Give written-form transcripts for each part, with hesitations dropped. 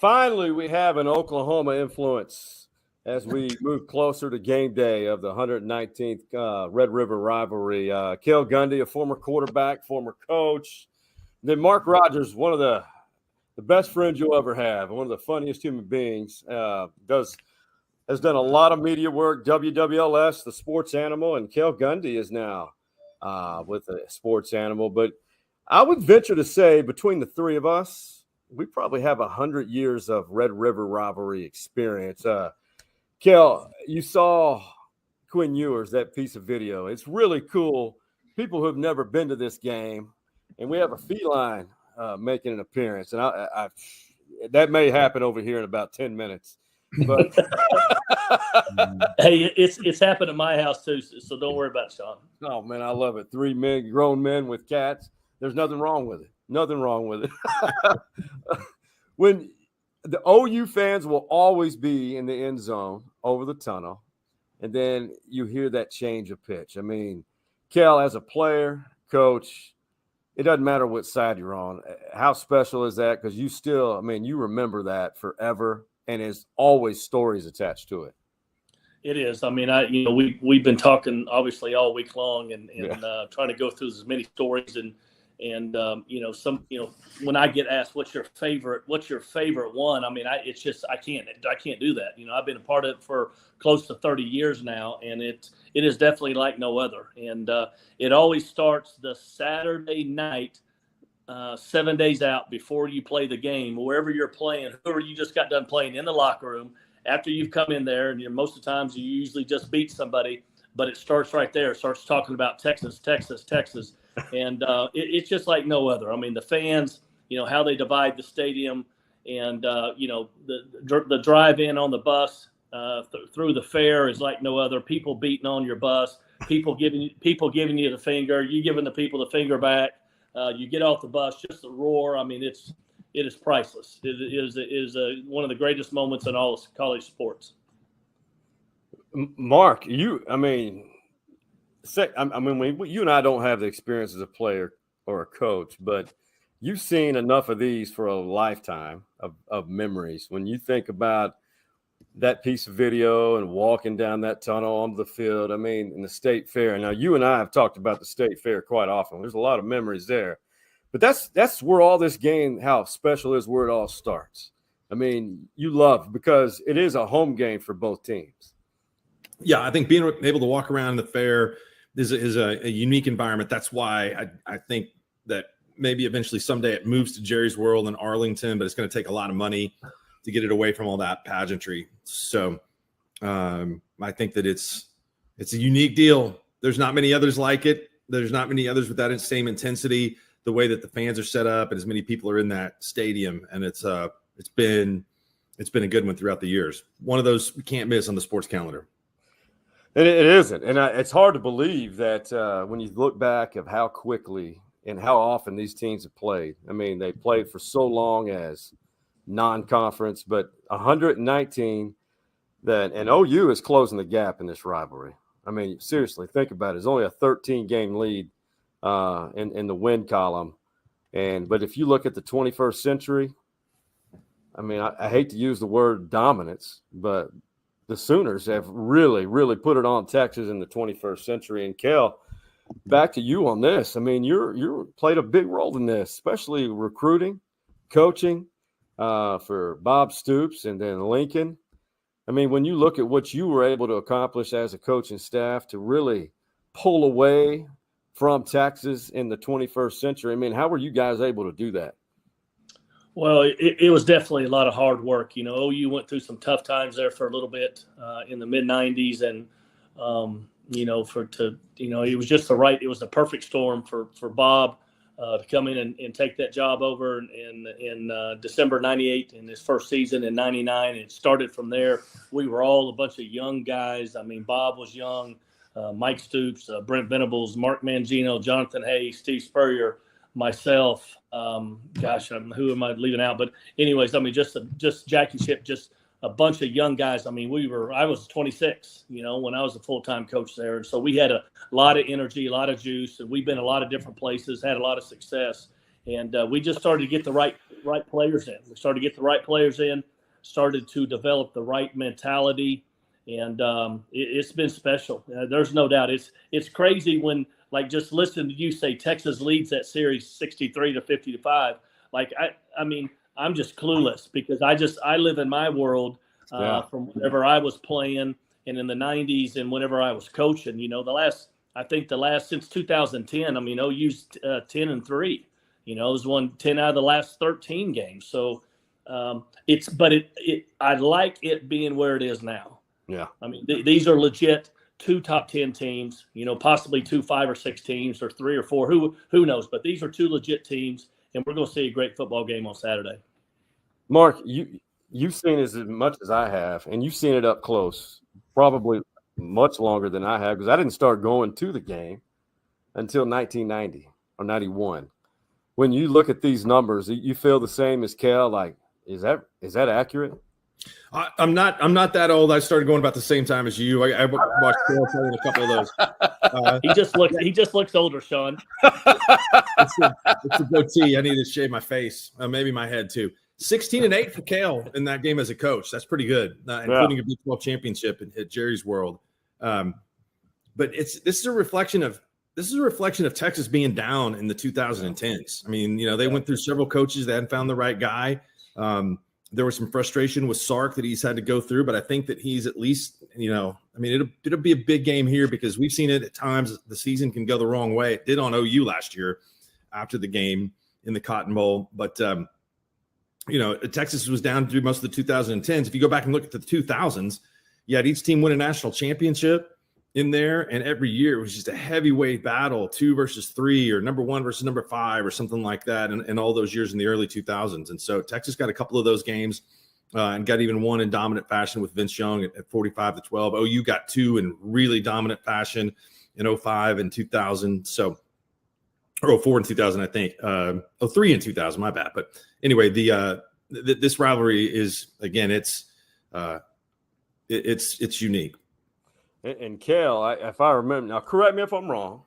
Finally, we have an Oklahoma influence as we move closer to game day of the 119th Red River Rivalry. Cale Gundy, a former quarterback, former coach. Then Mark Rodgers, one of the best friends you'll ever have, one of the funniest human beings, has done a lot of media work, WWLS, the sports animal, and Cale Gundy is now with the sports animal. But I would venture to say between the three of us, we probably have 100 years of Red River Rivalry experience. Cale, you saw Quinn Ewers, that piece of video. It's really cool. People who have never been to this game, and we have a feline making an appearance. And I that may happen over here in about 10 minutes. But hey, it's happened at my house too, so don't worry about it, Sean. Oh, man, I love it. 3 men, grown men with cats. There's nothing wrong with it. Nothing wrong with it. When the OU fans will always be in the end zone over the tunnel, and then you hear that change of pitch. I mean, Cale, as a player, coach, it doesn't matter what side you're on. How special is that? Because you still, I mean, you remember that forever, and there's always stories attached to it. It is. I mean, we've been talking obviously all week long and trying to go through as many stories and when I get asked what's your favorite one, I mean, I can't do that. I've been a part of it for close to 30 years now, and it is definitely like no other. And it always starts the Saturday night, 7 days out before you play the game, wherever you're playing, whoever you just got done playing in the locker room. After you've come in there, and most of the times you usually just beat somebody, but it starts right there. It starts talking about Texas. And it's just like no other. I mean, the fans, how they divide the stadium, and the drive-in on the bus through the fair is like no other. People beating on your bus, people giving you the finger, you giving the people the finger back. You get off the bus, just the roar. I mean, it is priceless. It is one of the greatest moments in all of college sports. Mark, you and I don't have the experience as a player or a coach, but you've seen enough of these for a lifetime of memories. When you think about that piece of video and walking down that tunnel onto the field, I mean, in the state fair. Now, you and I have talked about the state fair quite often. There's a lot of memories there. But that's where all this game, how special is where it all starts. I mean, you love, because it is a home game for both teams. Yeah, I think being able to walk around the fair is a unique environment. That's why I think that maybe eventually someday it moves to Jerry's World in Arlington, but it's going to take a lot of money to get it away from all that pageantry. So I think that it's a unique deal. There's not many others like it. There's not many others with that same intensity, the way that the fans are set up and as many people are in that stadium. And it's been a good one throughout the years. One of those we can't miss on the sports calendar. And it isn't. And it's hard to believe that when you look back of how quickly and how often these teams have played. I mean, they played for so long as non-conference, but 119 and OU is closing the gap in this rivalry. I mean, seriously, think about it. It's only a 13-game lead in the win column. But if you look at the 21st century, I mean, I hate to use the word dominance, but the Sooners have really, really put it on Texas in the 21st century. And Cale, back to you on this. I mean, you're played a big role in this, especially recruiting, coaching for Bob Stoops and then Lincoln. I mean, when you look at what you were able to accomplish as a coaching staff to really pull away from Texas in the 21st century. I mean, how were you guys able to do that? Well, it was definitely a lot of hard work. You know, OU went through some tough times there for a little bit in the mid '90s, and it was just it was the perfect storm for Bob to come in and take that job over in December '98 in his first season in '99. It started from there. We were all a bunch of young guys. I mean, Bob was young, Mike Stoops, Brent Venables, Mark Mangino, Jonathan Hayes, Steve Spurrier, myself. Who am I leaving out? But anyways, I mean, just Jackie Ship, just a bunch of young guys. I mean, I was 26, when I was a full-time coach there. And so we had a lot of energy, a lot of juice, and we've been a lot of different places, had a lot of success. And we just started to get the right players in. We started to get the right players in, started to develop the right mentality. And it's been special. There's no doubt. It's crazy when, like, just listen to you say Texas leads that series 63-55. Like, I mean, I'm just clueless because I live in my world from whenever I was playing and in the 90s and whenever I was coaching. The last since 2010. I mean, OU's 10-3. It was won 10 out of the last 13 games. So I like it being where it is now. Yeah. I mean, these are legit 2 top 10 teams, possibly 2 5 or 6 teams or 3 or 4, who knows, but these are 2 legit teams, and we're going to see a great football game on Saturday. Mark, you've seen it as much as I have, and you've seen it up close, probably much longer than I have, because I didn't start going to the game until 1990 or 91. When you look at these numbers, you feel the same as Cale? Like, is that accurate? I'm not that old. I started going about the same time as you. I watched Cale play in a couple of those. He just looks older, Sean. It's a goatee. I need to shave my face, maybe my head too. 16-8 for Cale in that game as a coach. That's pretty good, including a Big 12 championship at Jerry's World. But this is a reflection of Texas being down in the 2010s. I mean, they went through several coaches. They hadn't found the right guy. There was some frustration with Sark that he's had to go through, but I think that he's at least, it'll be a big game here because we've seen it at times. The season can go the wrong way. It did on OU last year after the game in the Cotton Bowl. But, Texas was down through most of the 2010s. If you go back and look at the 2000s, you had each team win a national championship in there, and every year it was just a heavyweight battle, 2 versus 3 or number 1 versus number 5 or something like that in all those years in the early 2000s. And so Texas got a couple of those games and got even one in dominant fashion with Vince Young at 45-12. OU got 2 in really dominant fashion in 05 and 2000. So, or 04 and 2000, I think. 03 and 2000, my bad. But anyway, this rivalry is, again, it's unique. And Cale, if I remember, now correct me if I'm wrong,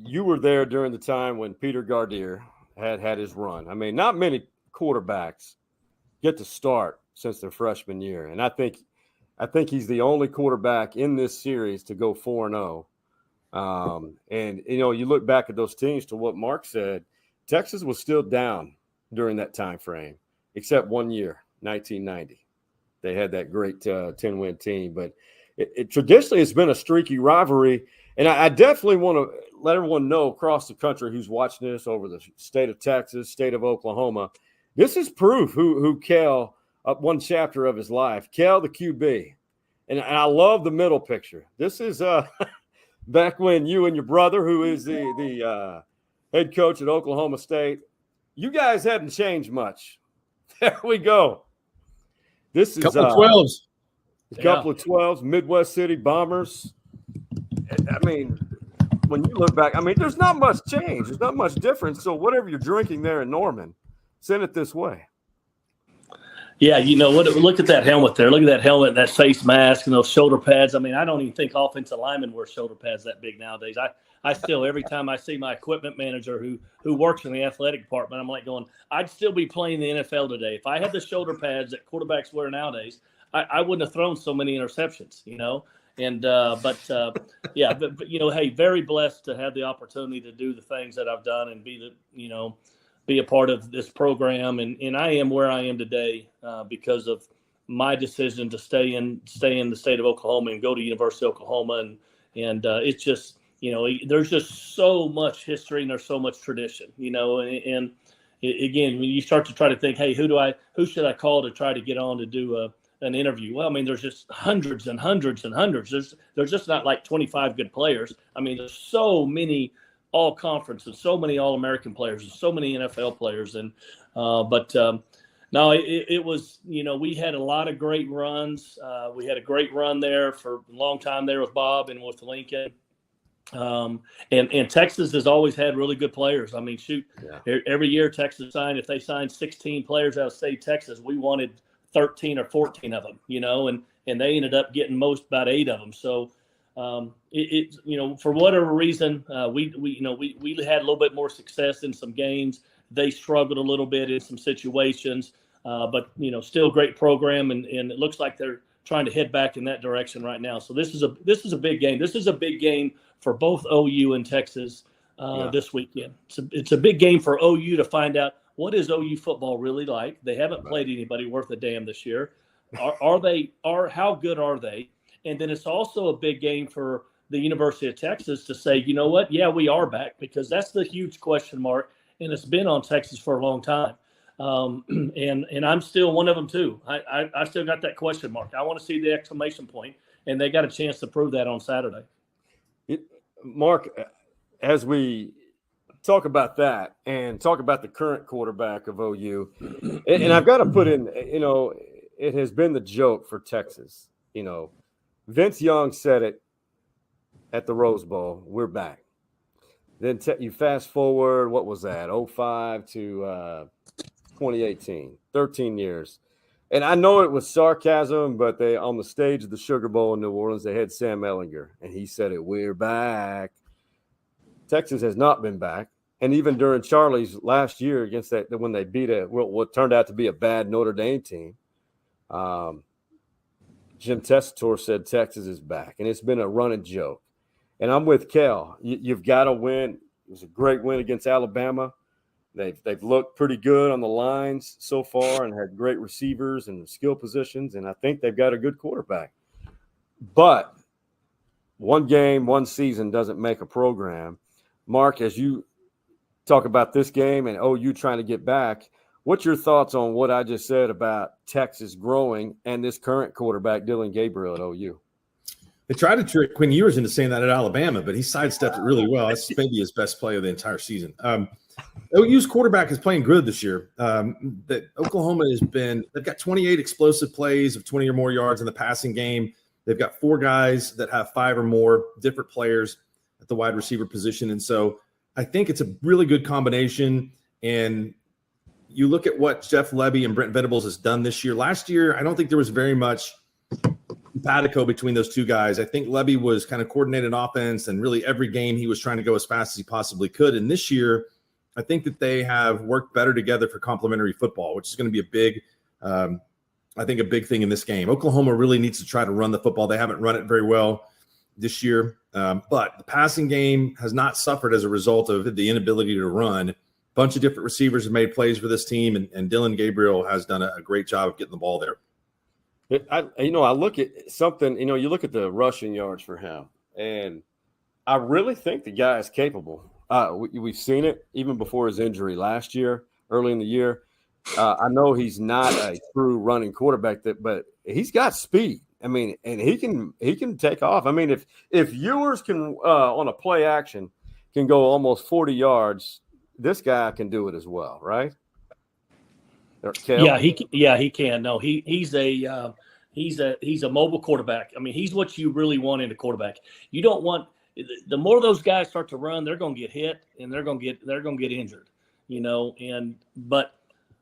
you were there during the time when Peter Gardere had his run. I mean, not many quarterbacks get to start since their freshman year. And I think he's the only quarterback in this series to go 4-0. And, you look back at those teams, to what Mark said, Texas was still down during that time frame, except one year, 1990. They had that great 10-win team. But traditionally, it's been a streaky rivalry. And I definitely want to let everyone know across the country who's watching this over the state of Texas, state of Oklahoma, this is proof who Cale, one chapter of his life, Cale the QB. And I love the middle picture. This is back when you and your brother, who is the head coach at Oklahoma State, you guys hadn't changed much. There we go. This is couple of 12s. A couple of 12s, Midwest City Bombers. I mean, when you look back, there's not much change. There's not much difference. So whatever you're drinking there in Norman, send it this way. Yeah, look at that helmet there. Look at that helmet, that face mask, and those shoulder pads. I mean, I don't even think offensive linemen wear shoulder pads that big nowadays. I still, every time I see my equipment manager who works in the athletic department, I'm like going, I'd still be playing the NFL today. If I had the shoulder pads that quarterbacks wear nowadays, I wouldn't have thrown so many interceptions, And hey, very blessed to have the opportunity to do the things that I've done and be a part of this program. And I am where I am today because of my decision to stay in the state of Oklahoma and go to University of Oklahoma. And it's just, there's just so much history and there's so much tradition, and again, when you start to try to think, hey, who should I call to try to get on to do an interview? Well, I mean, there's just hundreds and hundreds and hundreds. There's just not like 25 good players. I mean, there's so many all conference and so many All-American players and so many NFL players. And, no, it was, we had a lot of great runs. We had a great run there for a long time there with Bob and with Lincoln. And Texas has always had really good players. I mean, every year Texas if they signed 16 players out of state Texas, we wanted 13 or 14 of them, and they ended up getting about 8 of them. So, for whatever reason, we had a little bit more success in some games. They struggled a little bit in some situations, but still great program, and it looks like they're trying to head back in that direction right now. So this is a big game. This is a big game for both OU and Texas this weekend. It's a big game for OU to find out what is OU football really like. They haven't played anybody worth a damn this year. How good are they? And then it's also a big game for the University of Texas to say, you know what? Yeah, we are back, because that's the huge question mark, and it's been on Texas for a long time. And I'm still one of them too. I still got that question mark. I want to see the exclamation point, and they got a chance to prove that on Saturday. Mark, as we talk about that and talk about the current quarterback of OU, and I've got to put in, it has been the joke for Texas. Vince Young said it at the Rose Bowl, we're back. Then you fast forward, what was that, 05 to 2018, 13 years. And I know it was sarcasm, but they, on the stage of the Sugar Bowl in New Orleans, they had Sam Ehlinger, and he said it, we're back. Texas has not been back. And even during Charlie's last year against when they beat what turned out to be a bad Notre Dame team, Jim Tessitore said Texas is back, and it's been a running joke. And I'm with Cale. You've got to win. It was a great win against Alabama. They've looked pretty good on the lines so far and had great receivers and skill positions, and I think they've got a good quarterback. But one game, one season doesn't make a program. Mark, as you talk about this game and OU trying to get back, what's your thoughts on what I just said about Texas growing and this current quarterback, Dillon Gabriel at OU? They tried to trick Quinn Ewers into saying that at Alabama, but he sidestepped it really well. That's maybe his best play of the entire season. OU's quarterback is playing good this year. That Oklahoma they've got 28 explosive plays of 20 or more yards in the passing game. They've got 4 guys that have 5 or more different players at the wide receiver position. And so I think it's a really good combination. And you look at what Jeff Lebby and Brent Venables has done this year. Last year, I don't think there was very much simpatico between those two guys. I think Lebby was kind of coordinated offense, and really every game he was trying to go as fast as he possibly could. And this year, I think that they have worked better together for complementary football, which is going to be a big thing in this game. Oklahoma really needs to try to run the football. They haven't run it very well this year, but the passing game has not suffered as a result of the inability to run. A bunch of different receivers have made plays for this team, and Dillon Gabriel has done a great job of getting the ball there. I look at something, you look at the rushing yards for him, and I really think the guy is capable. We've seen it even before his injury last year, early in the year. I know he's not a true running quarterback, but he's got speed. I mean, and he can take off. I mean, if Ewers can on a play action can go almost 40 yards, this guy can do it as well, right? Yeah, he can. No, he's a mobile quarterback. I mean, he's what you really want in a quarterback. You don't want the more those guys start to run, they're going to get hit and they're going to get injured,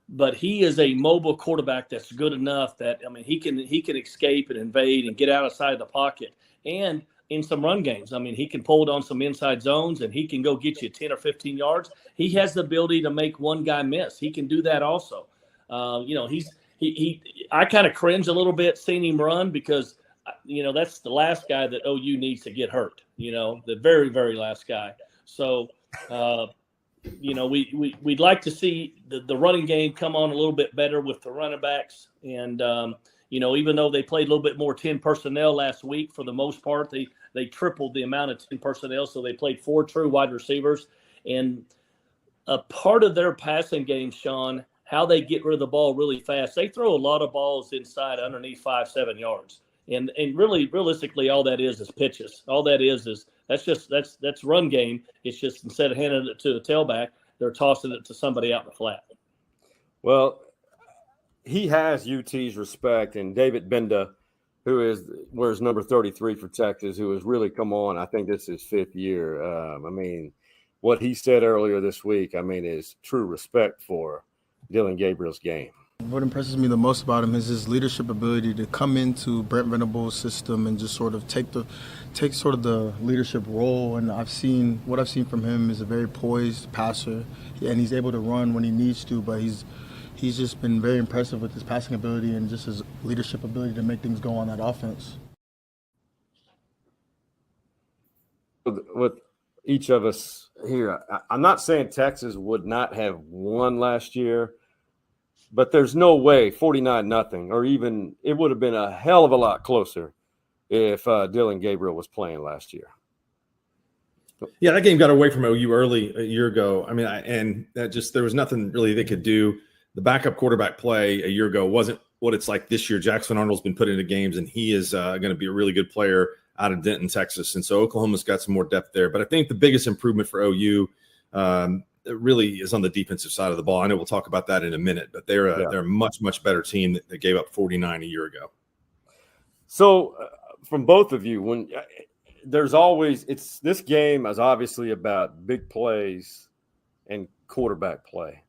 but he is a mobile quarterback that's good enough that, I mean, he can escape and invade and get outside the pocket. And in some run games, I mean, he can pull it on some inside zones and he can go get you 10 or 15 yards. He has the ability to make one guy miss. He can do that also. I kind of cringe a little bit seeing him run because, that's the last guy that OU needs to get hurt, the very, very last guy. So, we'd like to see the running game come on a little bit better with the running backs. And, even though they played a little bit more 10 personnel last week, for the most part, they tripled the amount of 10 personnel. So they played 4 true wide receivers. And a part of their passing game, Sean, how they get rid of the ball really fast. They throw a lot of balls inside underneath 5-7 yards. And really, realistically, all that is pitches. All that is that's run game. It's just instead of handing it to the tailback, they're tossing it to somebody out in the flat. Well, he has UT's respect, and David Benda, who wears number 33 for Texas, who has really come on. I think this is his 5th year. What he said earlier this week, is true respect for Dillon Gabriel's game. What impresses me the most about him is his leadership ability to come into Brent Venables' system and just sort of take sort of the leadership role. And what I've seen from him is a very poised passer, and he's able to run when he needs to. But he's just been very impressive with his passing ability and just his leadership ability to make things go on that offense. With each of us here, I'm not saying Texas would not have won last year, but there's no way 49-0, or even it would have been a hell of a lot closer if Dillon Gabriel was playing last year. Yeah, that game got away from OU early a year ago. There was nothing really they could do. The backup quarterback play a year ago wasn't what it's like this year. Jackson Arnold's been put into games, and he is going to be a really good player out of Denton, Texas. And so Oklahoma's got some more depth there. But I think the biggest improvement for OU really is on the defensive side of the ball. I know we'll talk about that in a minute, but they're a much, much better team that gave up 49 a year ago. So from both of you, when there's always – this game is obviously about big plays and quarterback play.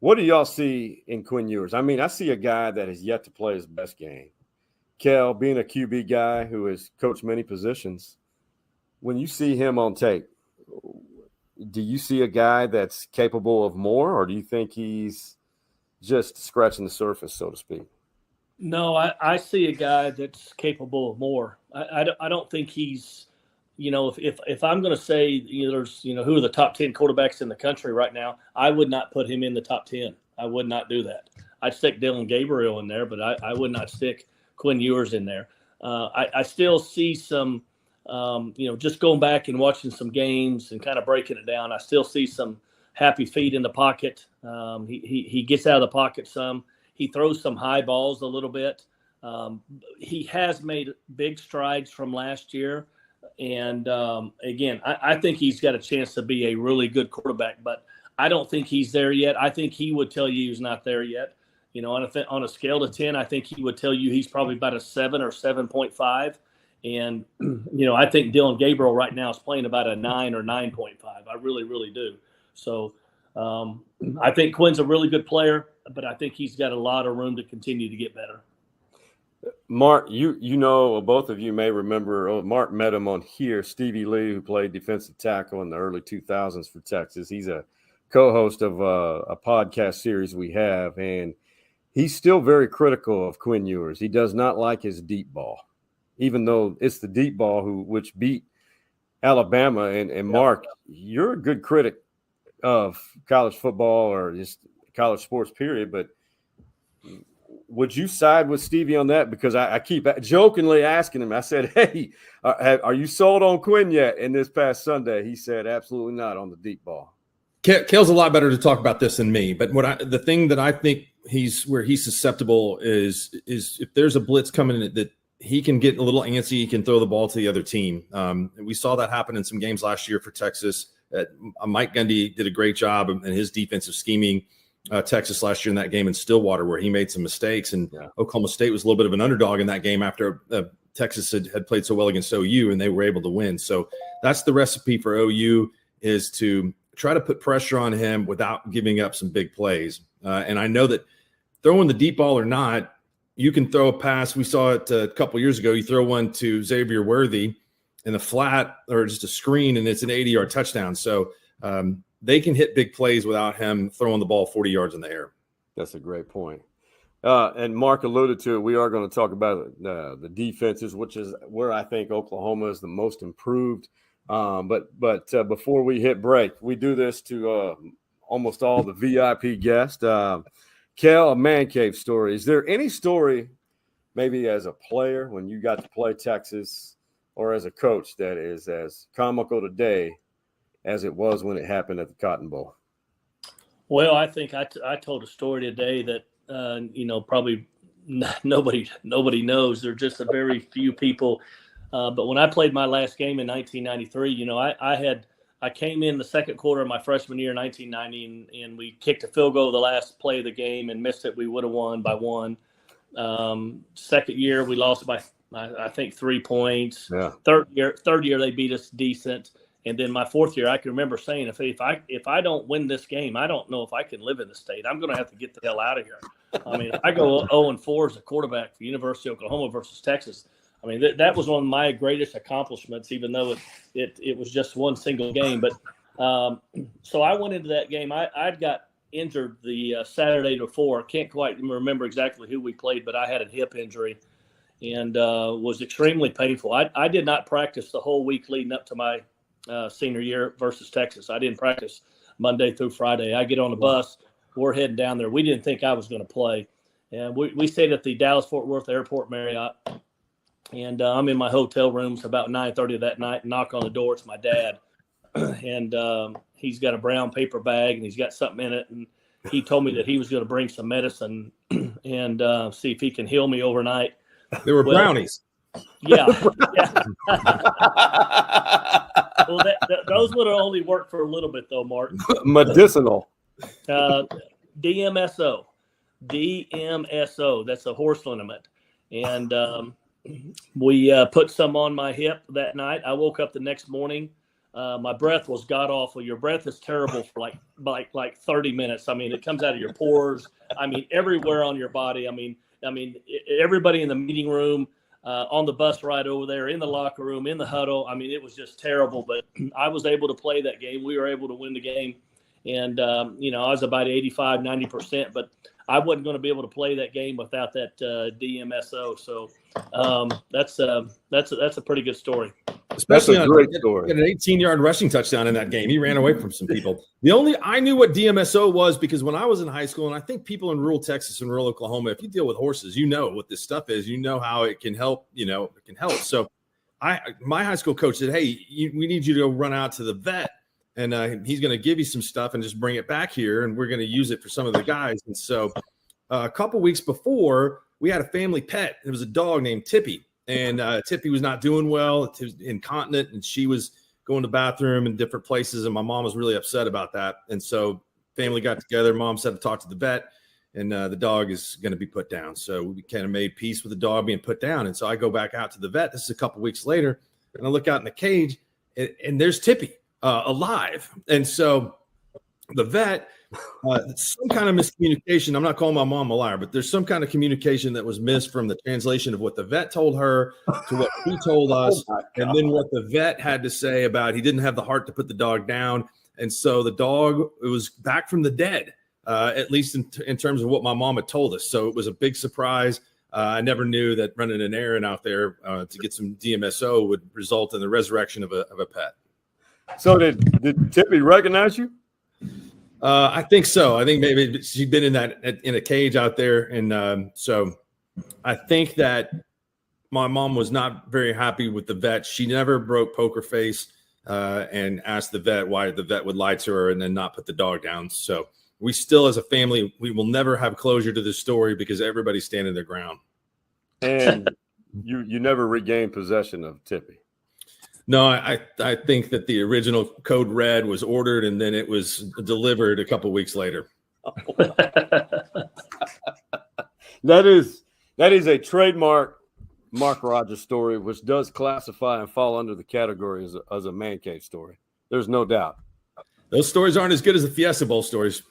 What do y'all see in Quinn Ewers? I see a guy that has yet to play his best game. Cale, being a QB guy who has coached many positions, when you see him on tape, do you see a guy that's capable of more, or do you think he's just scratching the surface, so to speak? No, I see a guy that's capable of more. I don't think he's, if I'm going to say, there's, who are the top 10 quarterbacks in the country right now, I would not put him in the top 10. I would not do that. I'd stick Dillon Gabriel in there, but I would not stick Quinn Ewers in there. I still see some, just going back and watching some games and kind of breaking it down, I still see some happy feet in the pocket. He gets out of the pocket some. He throws some high balls a little bit. He has made big strides from last year. And, again, I think he's got a chance to be a really good quarterback, but I don't think he's there yet. I think he would tell you he's not there yet. On a scale to 10, I think he would tell you he's probably about a 7 or 7.5. And, I think Dillon Gabriel right now is playing about a 9 or 9.5. I really, really do. So I think Quinn's a really good player, but I think he's got a lot of room to continue to get better. Mark, both of you may remember, Mark met him on here, Stevie Lee, who played defensive tackle in the early 2000s for Texas. He's a co-host of a podcast series we have, and he's still very critical of Quinn Ewers. He does not like his deep ball, even though it's the deep ball which beat Alabama. And Mark, you're a good critic of college football or just college sports period, but would you side with Stevie on that? Because I keep jokingly asking him. I said, hey, are you sold on Quinn yet? And this past Sunday, he said, absolutely not on the deep ball. Cale's a lot better to talk about this than me. But the thing that I think he's susceptible is if there's a blitz coming in that he can get a little antsy, he can throw the ball to the other team. And we saw that happen in some games last year for Texas. Mike Gundy did a great job in his defensive scheming Texas last year in that game in Stillwater, where he made some mistakes, and Oklahoma State was a little bit of an underdog in that game after Texas had played so well against OU, and they were able to win. So that's the recipe for OU, is to try to put pressure on him without giving up some big plays. And I know that throwing the deep ball or not, you can throw a pass. We saw it a couple years ago. You throw one to Xavier Worthy in the flat or just a screen, and it's an 80-yard touchdown. So they can hit big plays without him throwing the ball 40 yards in the air. That's a great point. And Mark alluded to it. We are going to talk about the defenses, which is where I think Oklahoma is the most improved. But before we hit break, we do this to almost all the VIP guests. Cale, a man cave story. Is there any story maybe as a player when you got to play Texas, or as a coach that is as comical today as it was when it happened at the Cotton Bowl? Well, I think I told a story today that probably nobody knows. There's just a very few people. But when I played my last game in 1993, I came in the second quarter of my freshman year in 1990, and we kicked a field goal the last play of the game and missed it. We would have won by 1. Second year we lost by I think 3 points. Yeah. Third year they beat us decent. And then my fourth year, I can remember saying, if I don't win this game, I don't know if I can live in the state. I'm going to have to get the hell out of here. I mean, if I go 0-4 as a quarterback for University of Oklahoma versus Texas, I mean, that was one of my greatest accomplishments, even though it was just one single game. But so I went into that game. I'd got injured the Saturday before. Can't quite remember exactly who we played, but I had a hip injury and was extremely painful. I did not practice the whole week leading up to my senior year versus Texas. I didn't practice Monday through Friday. I get on the bus. We're heading down there. We didn't think I was going to play. And we stayed at the Dallas-Fort Worth Airport Marriott. And I'm in my hotel room. It's about 9:30 that night. Knock on the door. It's my dad. And he's got a brown paper bag, and he's got something in it. And he told me that he was going to bring some medicine and see if he can heal me overnight. There were brownies. Yeah. Well, those would have only worked for a little bit, though, Mark. Medicinal. DMSO. That's a horse liniment. And we put some on my hip that night. I woke up the next morning. My breath was god awful. Your breath is terrible for like 30 minutes. I mean, it comes out of your pores. I mean, everywhere on your body. I mean, everybody in the meeting room, on the bus ride over there, in the locker room, in the huddle. I mean, it was just terrible. But I was able to play that game. We were able to win the game. And, I was about 85, 90%. But I wasn't going to be able to play that game without that DMSO. So that's a pretty good story. Especially That's a great story. An 18-yard rushing touchdown in that game. He ran away from some people. I knew what DMSO was because when I was in high school, and I think people in rural Texas and rural Oklahoma, if you deal with horses, you know what this stuff is. You know how it can help. It can help. So my high school coach said, hey, we need you to go run out to the vet, and he's going to give you some stuff and just bring it back here, and we're going to use it for some of the guys. And so a couple weeks before, we had a family pet. It was a dog named Tippy. And Tippy was not doing well. She was incontinent, and she was going to the bathroom in different places, and my mom was really upset about that. And so family got together. Mom said to talk to the vet, and the dog is going to be put down. So we kind of made peace with the dog being put down. And so I go back out to the vet. This is a couple weeks later, and I look out in the cage, and there's Tippy alive. And so the vet, some kind of miscommunication. I'm not calling my mom a liar, but there's some kind of communication that was missed from the translation of what the vet told her to what he told us, and then what the vet had to say about he didn't have the heart to put the dog down. And so the dog, it was back from the dead, at least in terms of what my mom had told us. So it was a big surprise. I never knew that running an errand out there to get some DMSO would result in the resurrection of a pet. So did Tippy recognize you? I think so. I think maybe she'd been in a cage out there. And so I think that my mom was not very happy with the vet. She never broke poker face and asked the vet why the vet would lie to her and then not put the dog down. So we still, as a family, we will never have closure to this story because everybody's standing their ground. And you never regained possession of Tippy. No, I think that the original Code Red was ordered and then it was delivered a couple weeks later. That is a trademark Mark Rodgers story, which does classify and fall under the category as a man cave story. There's no doubt. Those stories aren't as good as the Fiesta Bowl stories.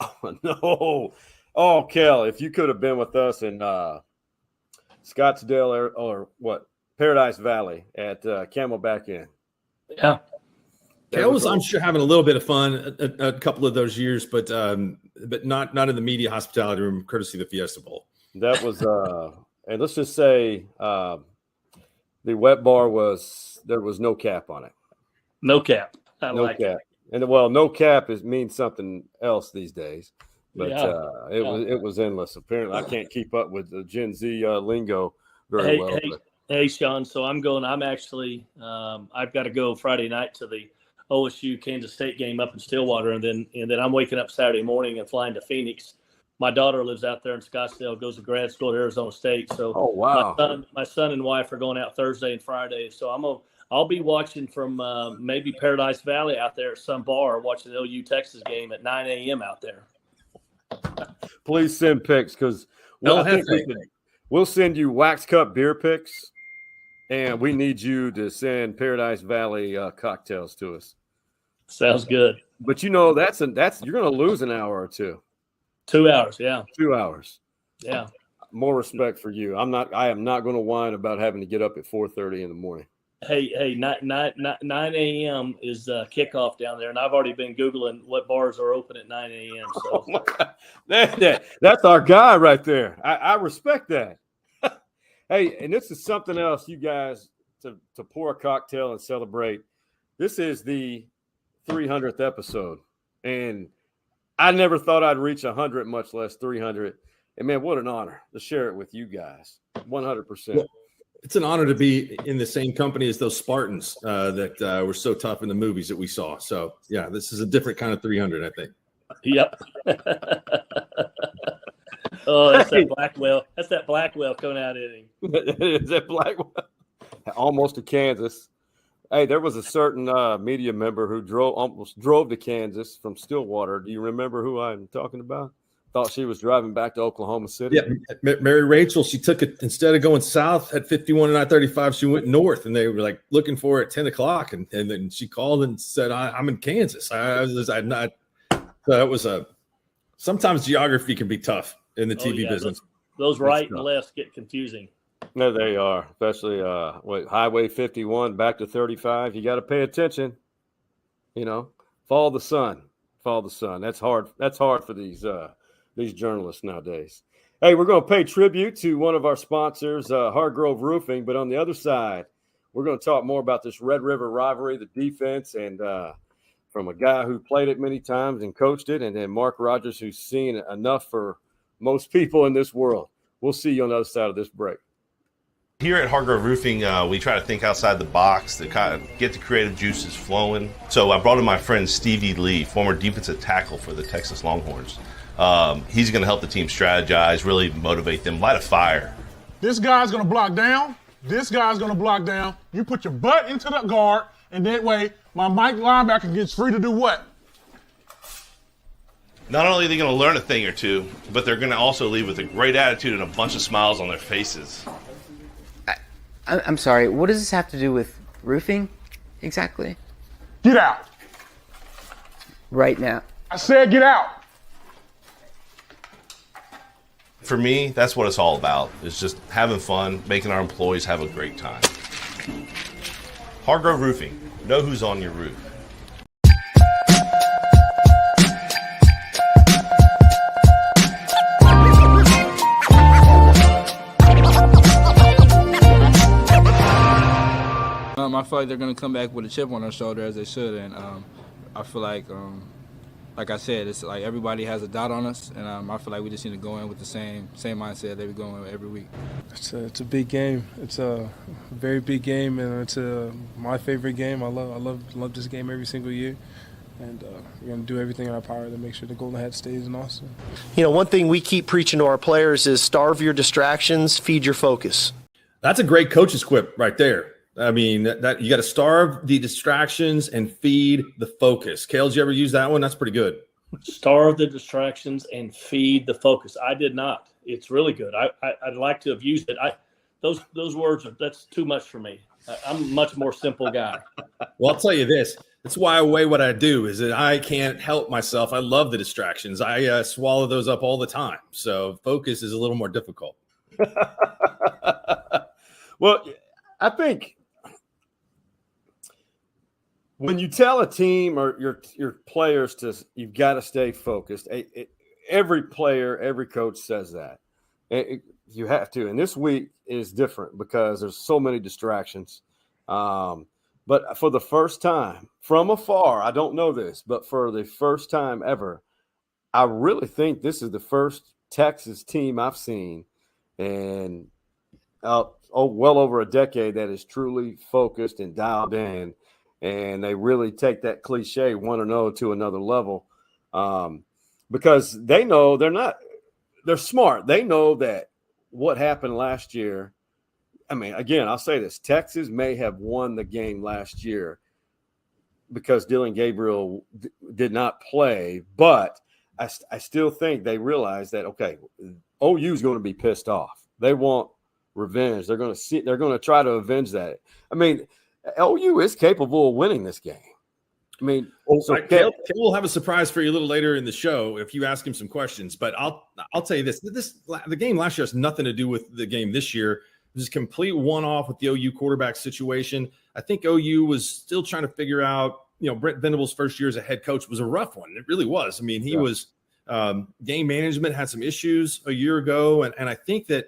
Oh, no. Oh, Cale, if you could have been with us in Scottsdale or what? Paradise Valley at Camelback Inn. Yeah. Cale was, I'm sure, having a little bit of fun a couple of those years, but not in the media hospitality room, courtesy of the Fiesta Bowl. That was, and let's just say the wet bar there was no cap on it. No cap. No cap. And, well, no cap means something else these days. But it was endless. Apparently, I can't keep up with the Gen Z lingo very well. Hey, Sean. So I'm actually I've got to go Friday night to the OSU Kansas State game up in Stillwater, and then I'm waking up Saturday morning and flying to Phoenix. My daughter lives out there in Scottsdale, goes to grad school at Arizona State. So oh wow, my son and wife are going out Thursday and Friday. So I'll be watching from maybe Paradise Valley out there at some bar, watching the OU Texas game at 9 a.m. out there. Please send pics because we'll send you Wax Cup beer pics, and we need you to send Paradise Valley cocktails to us. Sounds good. But you know that's you're going to lose an hour or two. 2 hours, yeah. 2 hours. Yeah. More respect for you. I am not going to whine about having to get up at 4:30 in the morning. Hey, 9 a.m. is kickoff down there, and I've already been Googling what bars are open at 9 a.m. So. Oh my God. That's our guy right there. I respect that. Hey, and this is something else, you guys, to pour a cocktail and celebrate. This is the 300th episode, and I never thought I'd reach 100, much less 300. And, man, what an honor to share it with you guys, 100%. Well, it's an honor to be in the same company as those Spartans that were so tough in the movies that we saw. So, yeah, this is a different kind of 300, I think. Yep. Oh, that's that Blackwell. That's that Blackwell coming out at him. Is that Blackwell? Almost to Kansas. Hey, there was a certain media member who almost drove to Kansas from Stillwater. Do you remember who I'm talking about? Thought she was driving back to Oklahoma City. Yeah, Mary Rachel, she took it, instead of going south at 51 and I-35, she went north, and they were like looking for her at 10 o'clock. And then she called and said, I'm in Kansas. I'm not. So it was sometimes geography can be tough in the TV business. Those right and left get confusing. No, they are, especially Highway 51 back to 35. You got to pay attention. You know, follow the sun. That's hard. That's hard for these journalists nowadays. Hey, we're going to pay tribute to one of our sponsors, Hargrove Roofing. But on the other side, we're going to talk more about this Red River rivalry, the defense, and from a guy who played it many times and coached it, and then Mark Rodgers, who's seen enough for most people in this world. We'll see you on the other side of this break. Here at Hargrove Roofing, we try to think outside the box to kind of get the creative juices flowing. So I brought in my friend Stevie Lee, former defensive tackle for the Texas Longhorns. He's going to help the team strategize, really motivate them, light a fire. This guy's going to block down. This guy's going to block down. You put your butt into the guard, and that way my Mike linebacker gets free to do what? Not only are they going to learn a thing or two, but they're going to also leave with a great attitude and a bunch of smiles on their faces. I'm sorry, what does this have to do with roofing exactly? Get out. Right now. I said get out. For me, that's what it's all about. It's just having fun, making our employees have a great time. Hargrove Roofing. Know who's on your roof. I feel like they're going to come back with a chip on their shoulder, as they should, and I feel like I said, it's like everybody has a dot on us, and I feel like we just need to go in with the same mindset that we're going with every week. It's a big game. It's a very big game, and it's my favorite game. I love this game every single year, and we're going to do everything in our power to make sure the Golden Hat stays in Austin. You know, one thing we keep preaching to our players is starve your distractions, feed your focus. That's a great coach's quip right there. I mean, that you got to starve the distractions and feed the focus. Cale, did you ever use that one? That's pretty good. Starve the distractions and feed the focus. I did not. It's really good. I'd like to have used it. Those words that's too much for me. I'm a much more simple guy. Well, I'll tell you this. That's why I weigh what I do is that I can't help myself. I love the distractions. I swallow those up all the time. So focus is a little more difficult. Well, I think when you tell a team or your players you've got to stay focused, every player, every coach says that. You have to. And this week is different because there's so many distractions. But for the first time, from afar, I don't know this, but for the first time ever, I really think this is the first Texas team I've seen and well over a decade that is truly focused and dialed in, and they really take that cliche 1-0 to another level, because they know they're smart. They know that what happened last year. I mean, again, I'll say this: Texas may have won the game last year because Dylan Gabriel did not play, but I still think they realize that, okay, OU is going to be pissed off. They want revenge. They're going to try to avenge that. I mean, OU is capable of winning this game. I mean, Cale will have a surprise for you a little later in the show if you ask him some questions. But I'll tell you this: the game last year has nothing to do with the game this year. It was a complete one-off with the OU quarterback situation. I think OU was still trying to figure out. Brent Venables' first year as a head coach was a rough one. It really was. I mean, he was game management had some issues a year ago, and I think that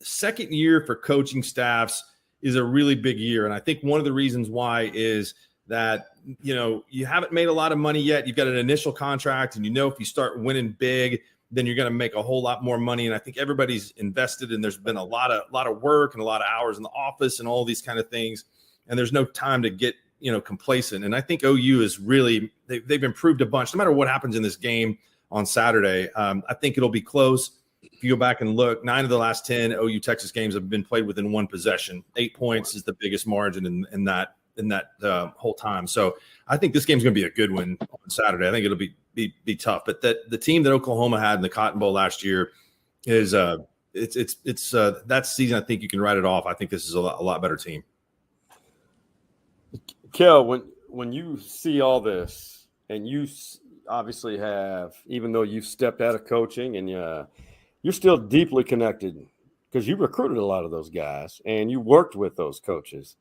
second year for coaching staffs is a really big year. And I think one of the reasons why is that you haven't made a lot of money yet. You've got an initial contract, and if you start winning big, then you're going to make a whole lot more money. And I think everybody's invested, and there's been a lot of work and a lot of hours in the office and all these kind of things. And there's no time to get complacent. And I think OU is really they've improved a bunch. No matter what happens in this game on Saturday, I think it'll be close. If you go back and look, 9 of the last 10 OU Texas games have been played within one possession. 8 points is the biggest margin in that whole time. So I think this game's going to be a good one on Saturday. I think it'll be tough. But the team that Oklahoma had in the Cotton Bowl last year is it's that season. I think you can write it off. I think this is a lot better team. Cale, when you see all this, and you obviously have, even though you've stepped out of coaching, and you're still deeply connected because you recruited a lot of those guys and you worked with those coaches.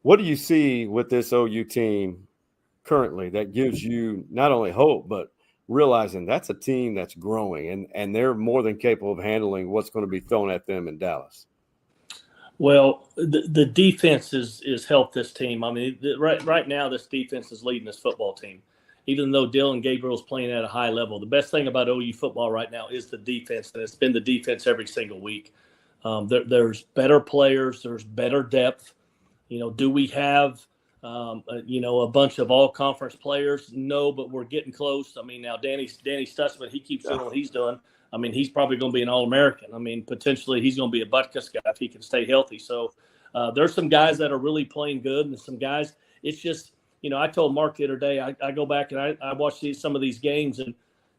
What do you see with this OU team currently that gives you not only hope, but realizing that's a team that's growing and they're more than capable of handling what's going to be thrown at them in Dallas? Well, the defense is helped this team. I mean, right now, this defense is leading this football team. Even though Dylan Gabriel's playing at a high level, the best thing about OU football right now is the defense, and it's been the defense every single week. There's better players. There's better depth. Do we have, a bunch of all-conference players? No, but we're getting close. I mean, now Danny Stutzman, he keeps doing what he's doing. I mean, he's probably going to be an All-American. I mean, potentially he's going to be a Butkus guy if he can stay healthy. So there's some guys that are really playing good, and some guys, it's just, I told Mark the other day, I go back and I watch some of these games, and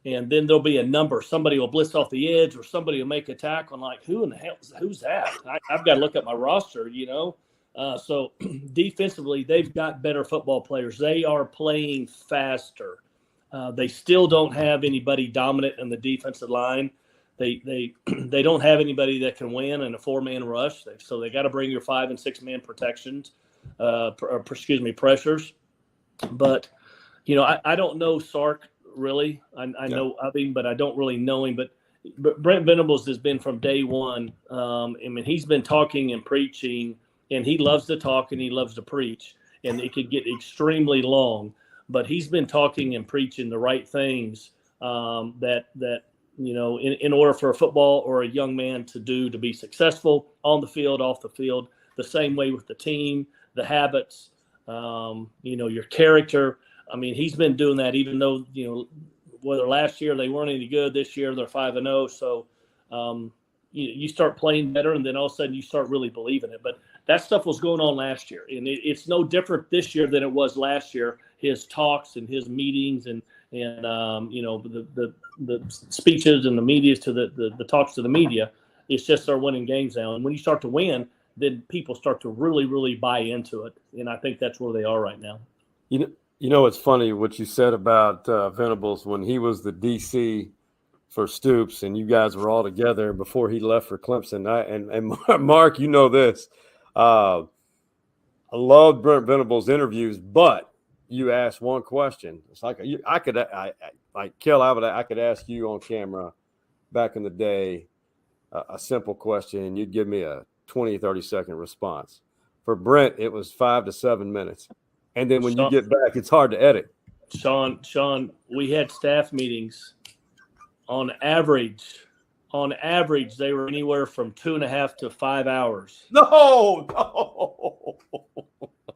then there'll be a number. Somebody will blitz off the edge, or somebody will make a tackle. I'm like, who in the hell, who's that? I've got to look at my roster, So defensively, they've got better football players. They are playing faster. They still don't have anybody dominant in the defensive line. They don't have anybody that can win in a 4-man rush. So they got to bring your 5- and 6-man protections, pressures. But, I don't know Sark really. I know of him, but I don't really know him. But Brent Venables has been from day one. I mean, he's been talking and preaching, and he loves to talk and he loves to preach, and it could get extremely long. But he's been talking and preaching the right things that in order for a football or a young man to be successful on the field, off the field, the same way with the team, the habits, your character. I mean, he's been doing that, even though, whether last year they weren't any good, this year they're 5-0. So you start playing better, and then all of a sudden you start really believing it. But that stuff was going on last year, and it's no different this year than it was last year. His talks and his meetings and the speeches and the media to the talks to the media, it's just they're winning games now. And when you start to win, then people start to really, really buy into it. And I think that's where they are right now. It's funny what you said about Venables when he was the DC for Stoops, and you guys were all together before he left for Clemson. And Mark, this. I loved Brent Venables' interviews, but you asked one question. It's like Cale, I could ask you on camera back in the day a simple question, and you'd give me a 20, 30-second response. For Brent, it was 5 to 7 minutes. And then when you get back, it's hard to edit. Sean, we had staff meetings. On average, they were anywhere from 2.5 to 5 hours. No.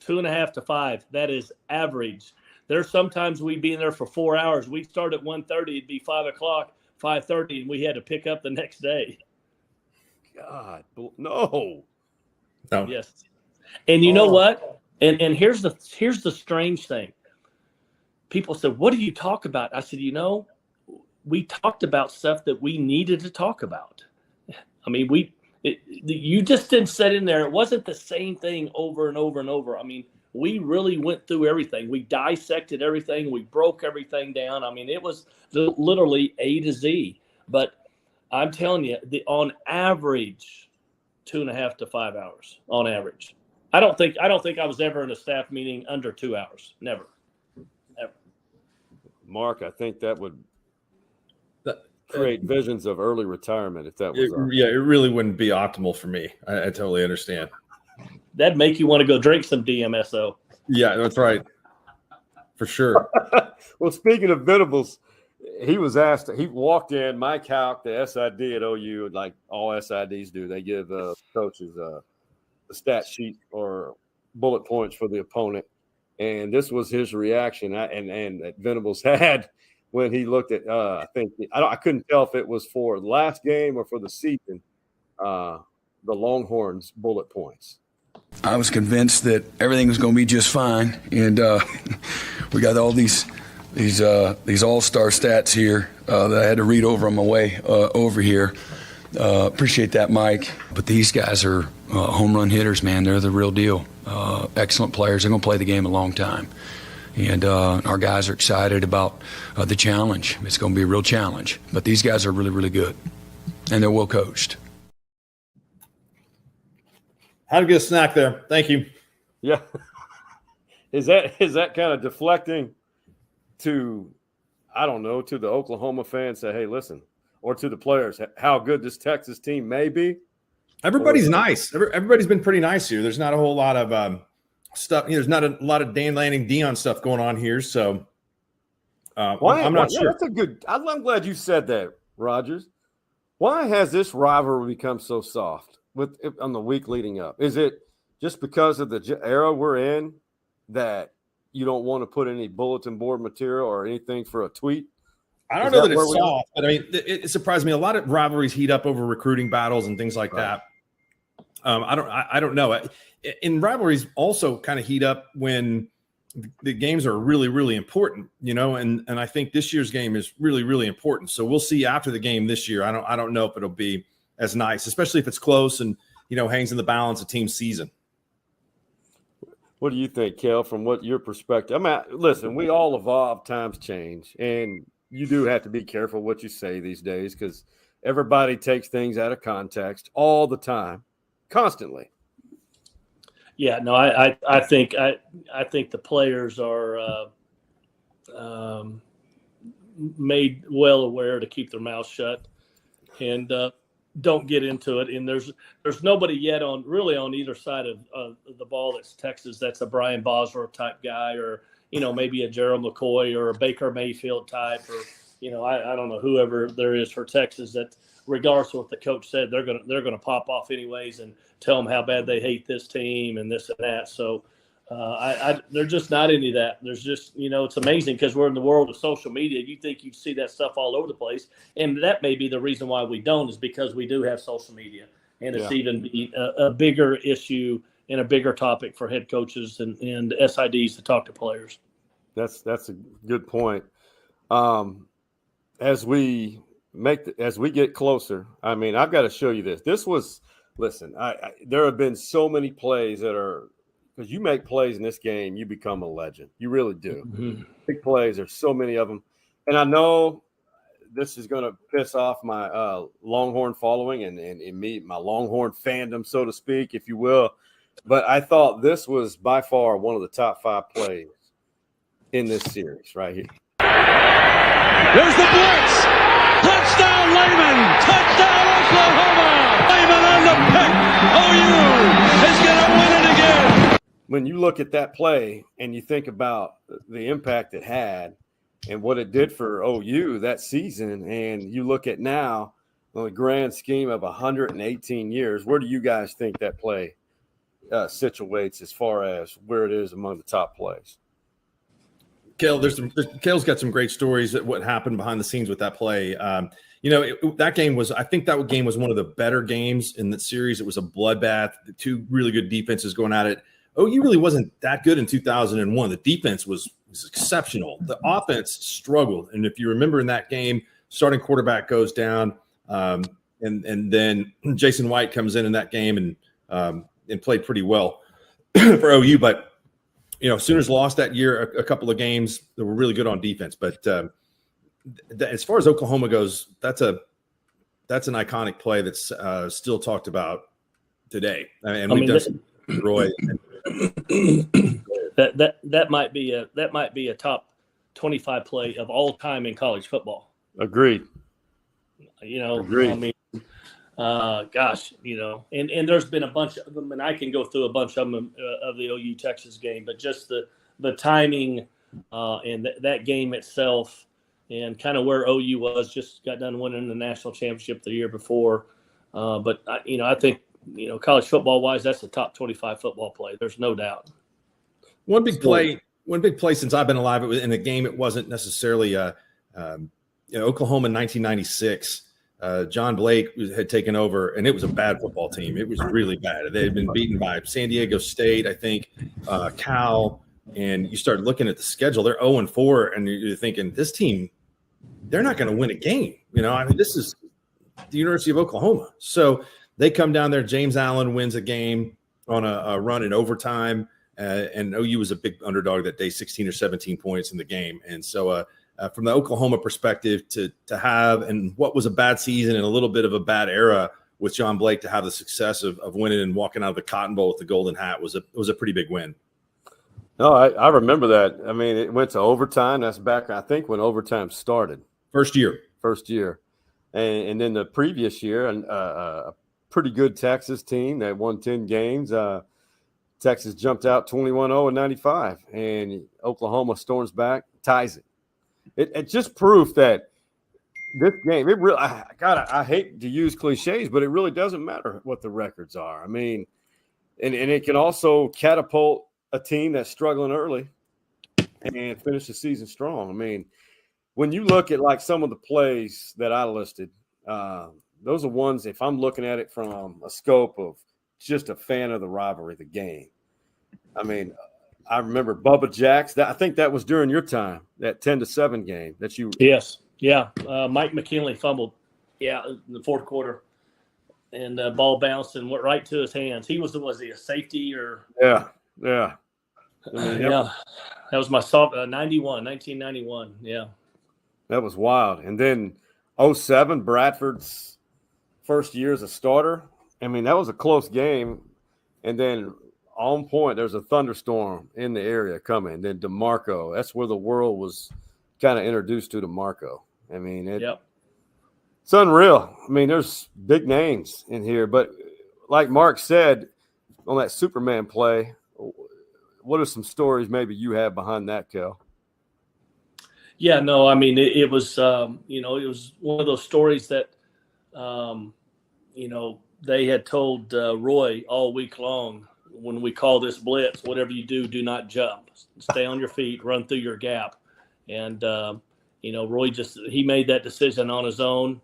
2.5 to 5. That is average. There's sometimes we'd be in there for 4 hours. We'd start at 1:30. It'd be 5 o'clock, 5:30, and we had to pick up the next day. God, no. Yes. And you know what? And here's the strange thing. People said, "What do you talk about?" I said, we talked about stuff that we needed to talk about. I mean, you just didn't sit in there. It wasn't the same thing over and over and over. I mean, we really went through everything. We dissected everything. We broke everything down. I mean, it was literally A to Z. But I'm telling you, on average, 2.5 to 5 hours on average. I don't think I was ever in a staff meeting under 2 hours. Never. Ever. Mark, I think that would create visions of early retirement if that was it really wouldn't be optimal for me. I totally understand. That'd make you want to go drink some DMSO. Yeah, that's right. For sure. Well, speaking of Venables, he was asked, he walked in, Mike Houck, the SID at OU, like all SIDs do, they give coaches the stat sheet or bullet points for the opponent. And this was his reaction and that Venables had when he looked at, I couldn't tell if it was for the last game or for the season, the Longhorns bullet points. I was convinced that everything was going to be just fine, and we got all these all-star stats here that I had to read over on my way over here. Appreciate that, Mike. But these guys are home run hitters, man. They're the real deal. Excellent players. They're going to play the game a long time. And our guys are excited about the challenge. It's going to be a real challenge. But these guys are really, really good, and they're well coached. How to get a snack there. Thank you. Yeah. Is that kind of deflecting to, I don't know, to the Oklahoma fans, say, hey, listen, or to the players, how good this Texas team may be? Everybody's nice. Everybody's been pretty nice here. There's not a whole lot of stuff. There's not a lot of Dan Lanning, Dion stuff going on here. So I'm not sure. That's a good. I'm glad you said that, Rodgers. Why has this rivalry become so soft on the week leading up? Is it just because of the era we're in that you don't want to put any bulletin board material or anything for a tweet? I don't know that it's soft, but I mean, it surprised me. A lot of rivalries heat up over recruiting battles and things like that. I don't know. And rivalries also kind of heat up when the games are really, really important, and I think this year's game is really, really important. So we'll see after the game this year. I don't know if it'll be as nice, especially if it's close and, hangs in the balance of team season. What do you think, Cale, from your perspective? I mean, listen, we all evolve, times change, and you do have to be careful what you say these days because everybody takes things out of context all the time, constantly. Yeah, no, I think the players are made well aware to keep their mouths shut and don't get into it. And there's nobody yet on either side of the ball that's Texas. That's a Brian Bosworth type guy, or maybe a Gerald McCoy or a Baker Mayfield type, or I don't know, whoever there is for Texas that, regardless of what the coach said, they're gonna pop off anyways and tell them how bad they hate this team and this and that. So they're just not into that. There's just, it's amazing because we're in the world of social media. You think you'd see that stuff all over the place. And that may be the reason why we don't, is because we do have social media. And it's even a bigger issue and a bigger topic for head coaches and SIDs to talk to players. That's a good point. As we get closer, I mean, I've got to show you this. This was, listen, there have been so many plays that are, because you make plays in this game, you become a legend. You really do. Mm-hmm. Big plays. There's so many of them. And I know this is going to piss off my Longhorn following and me, my Longhorn fandom, so to speak, if you will. But I thought this was by far one of the top 5 plays in this series right here. There's the blitz. Touchdown, Lehman. Touchdown, Oklahoma. Lehman on the pick. OU is going to win it again. when you look at that play and you think about the impact it had and what it did for OU that season, and you look at now on the grand scheme of 118 years, where do you guys think that play situates as far as where it is among the top plays? Cale, Cale's got some great stories at what happened behind the scenes with that play. That game was, I think that game was one of the better games in the series. It was a bloodbath, the two really good defenses going at it. OU really wasn't that good in 2001. The defense was exceptional. The offense struggled. And if you remember in that game, starting quarterback goes down, and then Jason White comes in that game and played pretty well for OU. But, Sooners lost that year a couple of games that were really good on defense. But as far as Oklahoma goes, that's an iconic play that's still talked about today. And we've done Roy. That might be a top 25 play of all time in college football. Agreed. Agreed. I mean, and there's been a bunch of them, and I can go through a bunch of them of the OU Texas game, but just the timing and that game itself, and kind of where OU was, just got done winning the national championship the year before. But I think college football wise, that's the top 25 football play. There's no doubt. One big play since I've been alive. It was in a game. It wasn't necessarily Oklahoma in 1996. John Blake had taken over, and it was a bad football team. It was really bad. They had been beaten by San Diego State, I think, Cal, and you start looking at the schedule. They're 0-4, and you're thinking, this team, they're not going to win a game. This is the University of Oklahoma. So they come down there. James Allen wins a game on a run in overtime, and OU was a big underdog that day, 16 or 17 points in the game. And so from the Oklahoma perspective to have, and what was a bad season and a little bit of a bad era with John Blake, to have the success of winning and walking out of the Cotton Bowl with the Golden Hat was a pretty big win. No, I remember that. I mean, it went to overtime. That's back, I think, when overtime started. First year. And then the previous year, a pretty good Texas team that won 10 games. Texas jumped out 21-0 in 95, and Oklahoma storms back, ties it. It just proof that this game, it really, I hate to use cliches, but it really doesn't matter what the records are. I mean, and it can also catapult a team that's struggling early and finish the season strong. I mean, when you look at like some of the plays that I listed, those are ones, if I'm looking at it from a scope of just a fan of the rivalry, the game. I mean, I remember Bubba Jacks. I think that was during your time, that 10-7 game that you. Yes. Yeah. Mike McKinley fumbled. Yeah. In the fourth quarter, and the ball bounced and went right to his hands. Was he a safety or? Yeah. Yeah. That was my 1991. Yeah. That was wild. And then 2007, Bradford's first year as a starter. I mean, that was a close game. And then on point, there's a thunderstorm in the area coming. And then DeMarco, that's where the world was kind of introduced to DeMarco. I mean, it's unreal. I mean, there's big names in here. But like Mark said on that Superman play, what are some stories maybe you have behind that, Cale? Yeah, no, I mean, it was, it was one of those stories that, they had told Roy all week long, when we call this blitz, whatever you do, do not jump. Stay on your feet, run through your gap. And, Roy he made that decision on his own.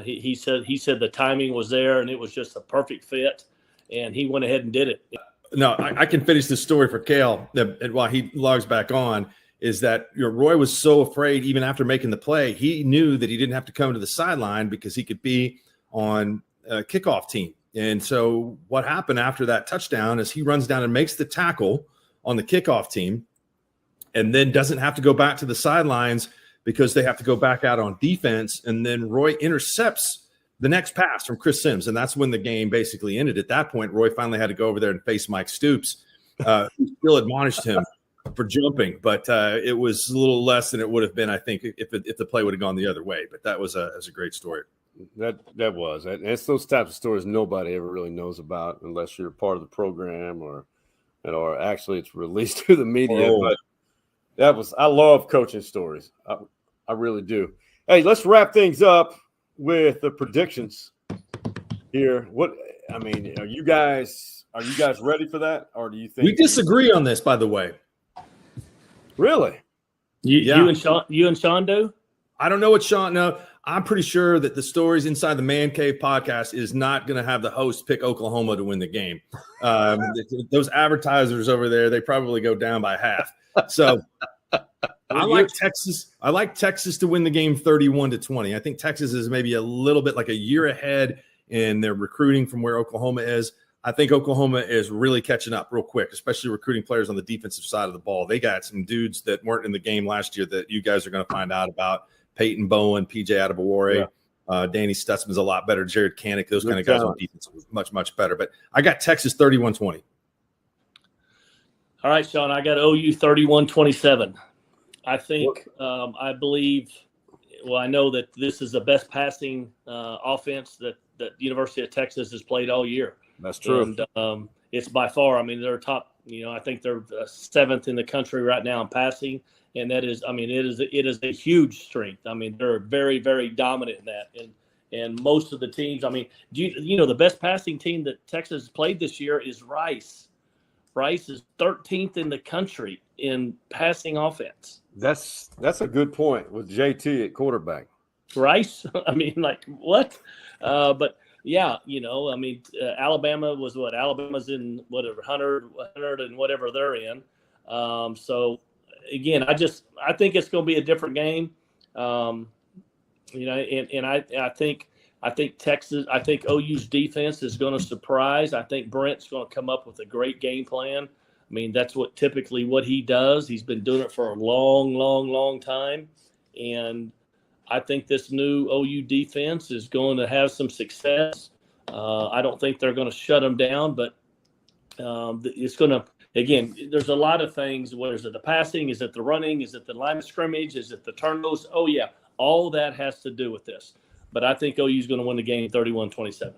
He said the timing was there and it was just a perfect fit. And he went ahead and did it. No, I can finish this story for Cale while he logs back on. Is that Roy was so afraid, even after making the play, he knew that he didn't have to come to the sideline because he could be on a kickoff team. And so what happened after that touchdown is he runs down and makes the tackle on the kickoff team and then doesn't have to go back to the sidelines because they have to go back out on defense. And then Roy intercepts the next pass from Chris Sims. And that's when the game basically ended. At that point, Roy finally had to go over there and face Mike Stoops, who still admonished him for jumping, but it was a little less than it would have been, I think, if the play would have gone the other way. But that was a great story. That was. And it's those types of stories nobody ever really knows about unless you're part of the program or or actually it's released to the media. But I love coaching stories. I really do. Hey, let's wrap things up with the predictions here. Are you guys ready for that, or do you think we disagree on this? By the way, really? You and Sean do? I don't know what Sean. No, I'm pretty sure that the Stories Inside the Man Cave podcast is not going to have the host pick Oklahoma to win the game. Those advertisers over there, they probably go down by half. So I like Texas. I like Texas to win the game 31-20. I think Texas is maybe a little bit like a year ahead in their recruiting from where Oklahoma is. I think Oklahoma is really catching up real quick, especially recruiting players on the defensive side of the ball. They got some dudes that weren't in the game last year that you guys are going to find out about. Peyton Bowen, PJ Adebawore, Danny Stutzman's a lot better. Jared Kanik, those kind of guys on defense are much, much better. But I got Texas 31-20. All right, Sean, I got OU 31-27. I think, I believe, I know that this is the best passing offense that the University of Texas has played all year. That's true. And it's by far, they're top, I think they're seventh in the country right now in passing. And that is, it is a huge strength. They're very, very dominant in that. And most of the teams, the best passing team that Texas has played this year is Rice. Rice is 13th in the country in passing offense. That's a good point with JT at quarterback. Rice? What? But yeah, Alabama was what? Alabama's in whatever, 100 and whatever they're in. So again, I think it's going to be a different game. And I think Texas, I think OU's defense is going to surprise. I think Brent's going to come up with a great game plan. That's typically what he does. He's been doing it for a long, long, long time. And I think this new OU defense is going to have some success. I don't think they're going to shut them down, but it's going to, again, there's a lot of things. What is it? The passing? Is it the running? Is it the line of scrimmage? Is it the turnovers? Oh, yeah. All that has to do with this. But I think OU is going to win the game 31-27.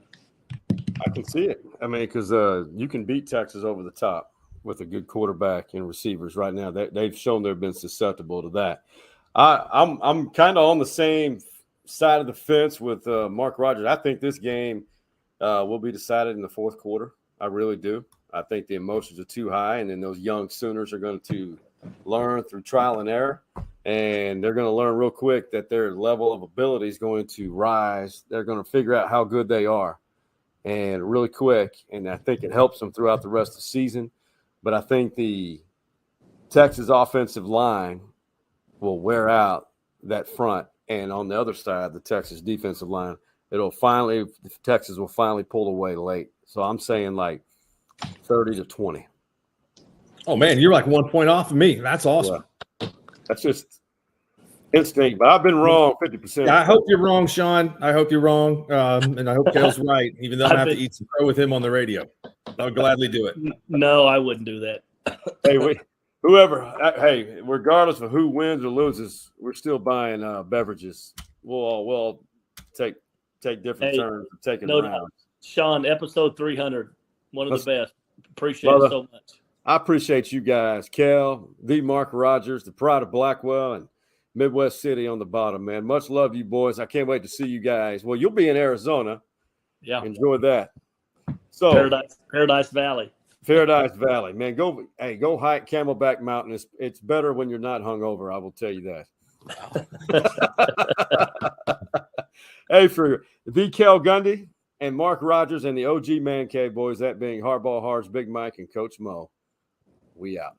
I can see it. Because you can beat Texas over the top with a good quarterback and receivers right now. They've shown they've been susceptible to that. I'm kind of on the same side of the fence with Mark Rodgers. I think this game will be decided in the fourth quarter. I really do. I think the emotions are too high, and then those young Sooners are going to learn through trial and error, and they're going to learn real quick that their level of ability is going to rise. They're going to figure out how good they are, and really quick, and I think it helps them throughout the rest of the season. But I think the Texas offensive line will wear out that front, and on the other side, the Texas defensive line, Texas will finally pull away late. So I'm saying 30-20. Oh man, you're like 1 point off of me. That's awesome. Yeah. That's just instinct, but I've been wrong 50%. I hope you're wrong, Sean. I hope you're wrong, and I hope Cale's right. Even though I have to eat some crow with him on the radio, I'll gladly do it. No, I wouldn't do that. Hey, regardless of who wins or loses, we're still buying beverages. We'll take different turns for taking rounds. Sean, episode 300, one of the best. Appreciate it so much. I appreciate you guys. Cale, the Mark Rodgers, the pride of Blackwell, and Midwest City on the bottom, man. Much love, you boys. I can't wait to see you guys. Well, you'll be in Arizona. Yeah. Enjoy that. So Paradise Valley. Paradise Valley, man. Go hike Camelback Mountain. It's better when you're not hungover. I will tell you that. Hey, for the Cale Gundy and Mark Rodgers and the OG Man Cave boys, that being Hardball Hards, Big Mike, and Coach Mo, we out.